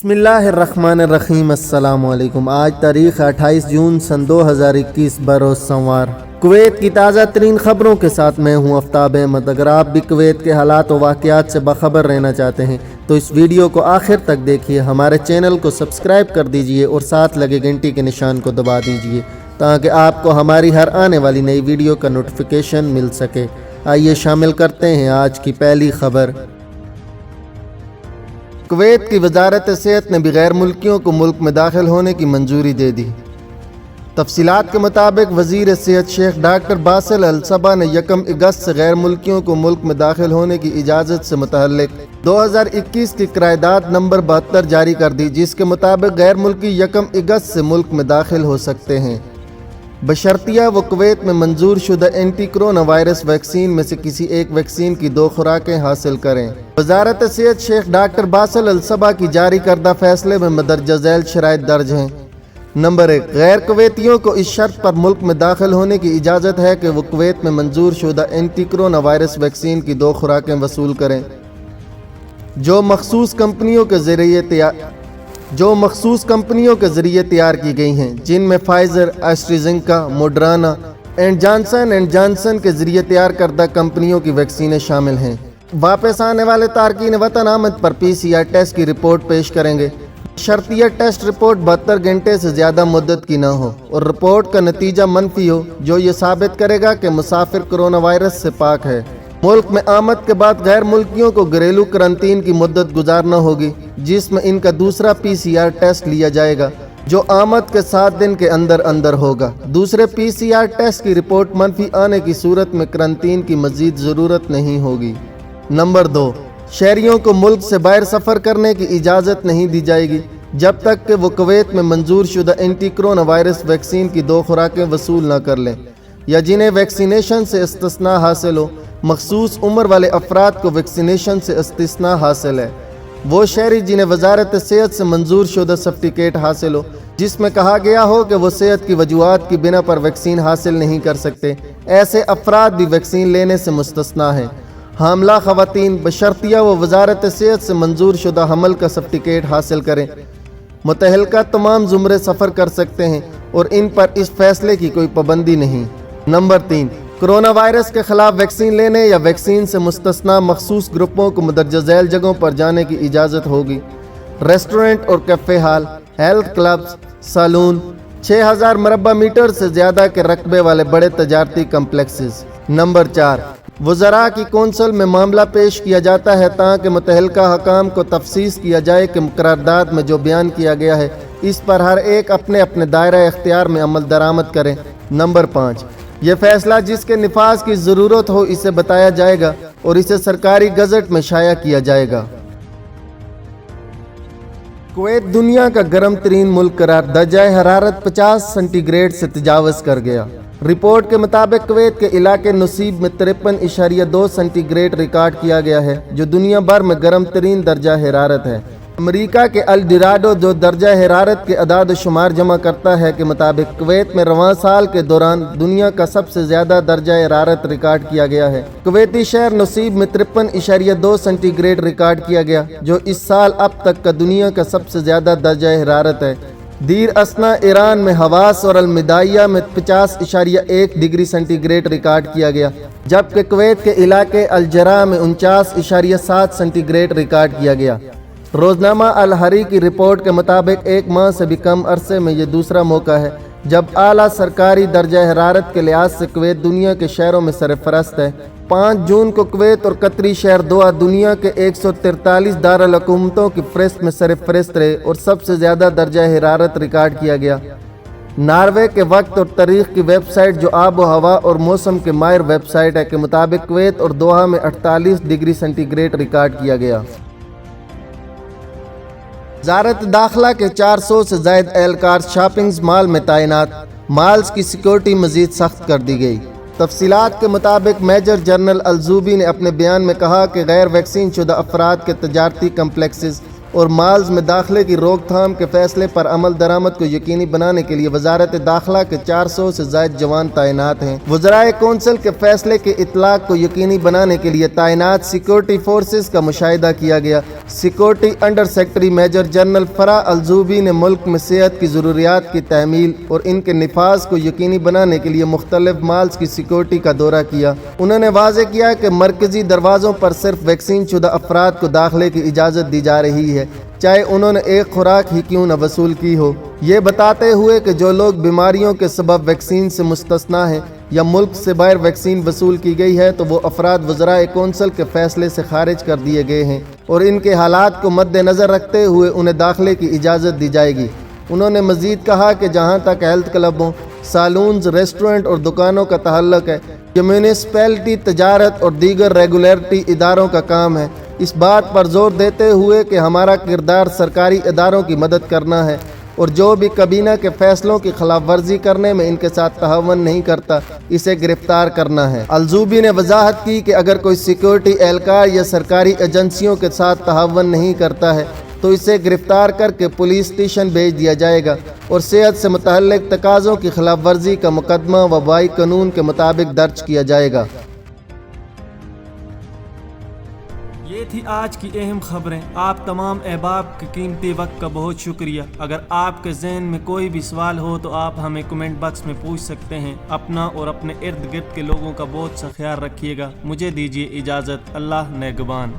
बिस्मिल्लाहिर्रहमानिर्रहीम। अस्सलाम वालेकुम। आज तारीख़ 28 जून सन 2021 बरोज़ सोमवार। कुवैत की ताज़ा तरीन ख़बरों के साथ मैं हूँ आफ्ताब अहमद। अगर आप भी कुवैत के हालात व वाक़यात से बाखबर रहना चाहते हैं तो इस वीडियो को आखिर तक देखिए। हमारे चैनल को सब्सक्राइब कर दीजिए और साथ लगे घंटी के निशान को दबा दीजिए ताकि आपको हमारी हर आने वाली नई वीडियो का नोटिफिकेशन मिल सके। आइए शामिल करते हैं आज की पहली खबर। कुवैत की वजारत सेहत ने भी गैर मुल्कियों को मुल्क में दाखिल होने की मंजूरी दे दी। तफसीलात के मुताबिक वज़ीर सेहत शेख डॉक्टर बासिल अल सबा ने 1 अगस्त से गैर मुल्कियों को मुल्क में दाखिल होने की इजाज़त से मुतअल्लिक़ 2021 की क़रारदाद नंबर 72 जारी कर दी, जिसके मुताबिक गैर मुल्की 1 अगस्त से मुल्क में दाखिल हो सकते हैं बशर्तिया वो कुवैत में मंजूर शुदा एंटी कोरोना वायरस वैक्सीन में से किसी एक वैक्सीन की 2 खुराकें हासिल करें। वजारत सेहत शेख डॉक्टर बासिल अल सबा की जारी करदा फैसले में मदरजा झैल शराइत दर्ज हैं। नंबर 1, गैर कुवैतियों को इस शर्त पर मुल्क में दाखिल होने की इजाज़त है कि वो कुवैत में मंजूर शुदा एंटी कोरोना वायरस वैक्सीन की 2 खुराकें वसूल करें जो मखसूस कंपनियों के ज़रिए तैयार की गई हैं, जिनमें Pfizer, AstraZeneca, Moderna and Johnson के ज़रिए तैयार करदा कंपनियों की वैक्सीनें शामिल हैं। वापस आने वाले तारकीन वतन आमद पर PCR टेस्ट की रिपोर्ट पेश करेंगे। शर्तिया टेस्ट रिपोर्ट 72 घंटे से ज़्यादा मुद्दत की न हो और रिपोर्ट का नतीजा मनफी हो, जो ये साबित करेगा कि मुसाफिर कोरोना वायरस से पाक है। मुल्क में आमद के बाद गैर मुल्कियों को घरेलू करंतीन की मुद्दत गुजारना होगी, जिसमें इनका दूसरा PCR टेस्ट लिया जाएगा जो आमद के 7 दिन के अंदर होगा। दूसरे PCR टेस्ट की रिपोर्ट मनफी आने की सूरत में करंतीन की मजीद ज़रूरत नहीं होगी। नंबर 2, शहरियों को मुल्क से बाहर सफ़र करने की इजाज़त नहीं दी जाएगी जब तक कि वो कुवैत में मंजूर शुदा एंटी कोरोना वायरस वैक्सीन की 2 खुराकें वसूल न कर लें या जिन्हें वैक्सीनेशन से इस्तिस्ना हासिल हो। मखसूस उम्र वाले अफराद को वैक्सीनेशन से इस्तिस्ना हासिल है। वो शहरी जिन्हें वजारत सेहत से मंजूर शुदा सर्टिफिकेट हासिल हो जिसमें कहा गया हो कि वो सेहत की वजूहात की बिना पर वैक्सीन हासिल नहीं कर सकते, ऐसे अफराद भी वैक्सीन लेने से मुस्तस्ना हैं। हामला ख़वातीन बशर्तिया वो वजारत सेहत से मंजूर शुदा हमल का सर्टिफिकेट हासिल करें। मुतहलका तमाम ज़ुमरे सफ़र कर सकते हैं और इन पर इस फैसले की कोई पाबंदी नहीं। नंबर 3, कोरोना वायरस के खिलाफ वैक्सीन लेने या वैक्सीन से मुस्तस्ना मखसूस ग्रुपों को मदरजा झैल जगहों पर जाने की इजाज़त होगी। रेस्टोरेंट और cafe hall, health clubs, salon, 6000 मरबा मीटर से ज़्यादा के रकबे वाले बड़े तजारती कम्प्लेक्सेस। नंबर 4, वज़रा की कौंसल में मामला पेश किया जाता है ताकि मुतहलका हकाम को तफसीस किया जाए कि करारदाद में जो बयान किया गया है इस पर हर एक अपने अपने दायरा इख्तियार में अमल दरामद करें। नंबर 5, यह फैसला जिसके निफाज की ज़रूरत हो इसे बताया जाएगा और इसे सरकारी गज़ट में शाया किया जाएगा। कुवैत दुनिया का गर्म तरीन मुल्क करार, दर्जा हरारत 50 सेंटीग्रेड से तजावज़ कर गया। रिपोर्ट के मुताबिक कुवैत के इलाके नसीब में 53.2 सेंटीग्रेड रिकॉर्ड किया गया है, जो दुनिया भर में गर्म तरीन दर्जा हरारत है। अमेरिका के अल डोराडो जो दर्जा हरारत के अदाद शुमार जमा करता है के मुताबिक कुवैत में रवां साल के दौरान दुनिया का सबसे ज़्यादा दर्जा हरारत रिकॉर्ड किया गया है। कुवैती शहर नसीब में 53.2 सेंटीग्रेड रिकॉर्ड किया गया, जो इस साल अब तक का दुनिया का सबसे ज़्यादा दर्जा हरारत है। दीर असना ईरान में हवास और अलमिदाइया में 50.1 डिग्री सेंटीग्रेड रिकॉर्ड किया गया, जबकि कुवैत के इलाके अलजरा में 49.7 सेंटीग्रेड रिकॉर्ड किया गया। रोज़नामा अल हरी की रिपोर्ट के मुताबिक 1 माह से भी कम अरसे में ये दूसरा मौका है जब आला सरकारी दर्जा हरारत के लिहाज से कुवैत दुनिया के शहरों में सरफरस्त है। 5 जून को कुवैत और कतरी शहर दोहा दुनिया के 143 दारुल हुकूमतों की फहरिस्त में सरफरस्त रहे और सबसे ज़्यादा दर्जा हरारत रिकॉर्ड किया गया। नॉर्वे के वक्त और तारीख की वेबसाइट जो आब व हवा और मौसम के माहिर वेबसाइट है के मुताबिक कुवैत और दोहा में 48 डिग्री सेंटीग्रेड रिकॉर्ड किया गया। वज़ारत दाखिला के 400 से ज़ायद एहलकार शॉपिंग मॉल में तैनात, मॉल्स की सिक्योरिटी मज़ीद सख्त कर दी गई। तफसीलात के मुताबिक मेजर जनरल अलजूबी ने अपने बयान में कहा कि गैर वैक्सीन शुदा अफराद के तजारती कम्प्लेक्सेस اور مالز میں داخلے کی روک تھام کے فیصلے پر عمل درآمد کو یقینی بنانے کے لیے وزارت داخلہ کے 400 سے زائد جوان تعینات ہیں۔ وزرائے کونسل کے فیصلے کے اطلاق کو یقینی بنانے کے لیے تعینات سیکورٹی فورسز کا مشاہدہ کیا گیا۔ Security under secretary major general Farah Alzoubi نے ملک میں صحت کی ضروریات کی تعمیل اور ان کے نفاذ کو یقینی بنانے کے لیے مختلف مالز کی سیکورٹی کا دورہ کیا۔ انہوں نے واضح کیا کہ مرکزی دروازوں پر صرف ویکسین شدہ افراد کو داخلے کی اجازت دی جا رہی ہے، چاہے انہوں نے ایک خوراک ہی کیوں نہ وصول کی ہو۔ یہ بتاتے ہوئے کہ جو لوگ بیماریوں کے سبب ویکسین سے مستثنیٰ ہیں یا ملک سے باہر ویکسین وصول کی گئی ہے تو وہ افراد وزرائے کونسل کے فیصلے سے خارج کر دیے گئے ہیں اور ان کے حالات کو مد نظر رکھتے ہوئے انہیں داخلے کی اجازت دی جائے گی۔ انہوں نے مزید کہا کہ جہاں تک ہیلتھ کلبوں، سالونز، ریسٹورنٹ اور دکانوں کا تعلق ہے، یہ میونسپیلٹی، تجارت اور دیگر ریگولیٹری اداروں کا کام ہے، اس بات پر زور دیتے ہوئے کہ ہمارا کردار سرکاری اداروں کی مدد کرنا ہے اور جو بھی کابینہ کے فیصلوں کی خلاف ورزی کرنے میں ان کے ساتھ تعاون نہیں کرتا اسے گرفتار کرنا ہے۔ الزوبی نے وضاحت کی کہ اگر کوئی سیکورٹی اہلکار یا سرکاری ایجنسیوں کے ساتھ تعاون نہیں کرتا ہے تو اسے گرفتار کر کے پولیس اسٹیشن بھیج دیا جائے گا اور صحت سے متعلق تقاضوں کی خلاف ورزی کا مقدمہ وبائی قانون کے مطابق درج کیا جائے گا۔ یہ تھی آج کی اہم خبریں۔ آپ تمام احباب کے قیمتی وقت کا بہت شکریہ۔ اگر آپ کے ذہن میں کوئی بھی سوال ہو تو آپ ہمیں کمنٹ باکس میں پوچھ سکتے ہیں۔ اپنا اور اپنے ارد گرد کے لوگوں کا بہت سا خیال رکھیے گا۔ مجھے دیجیے اجازت۔ اللہ نگہبان۔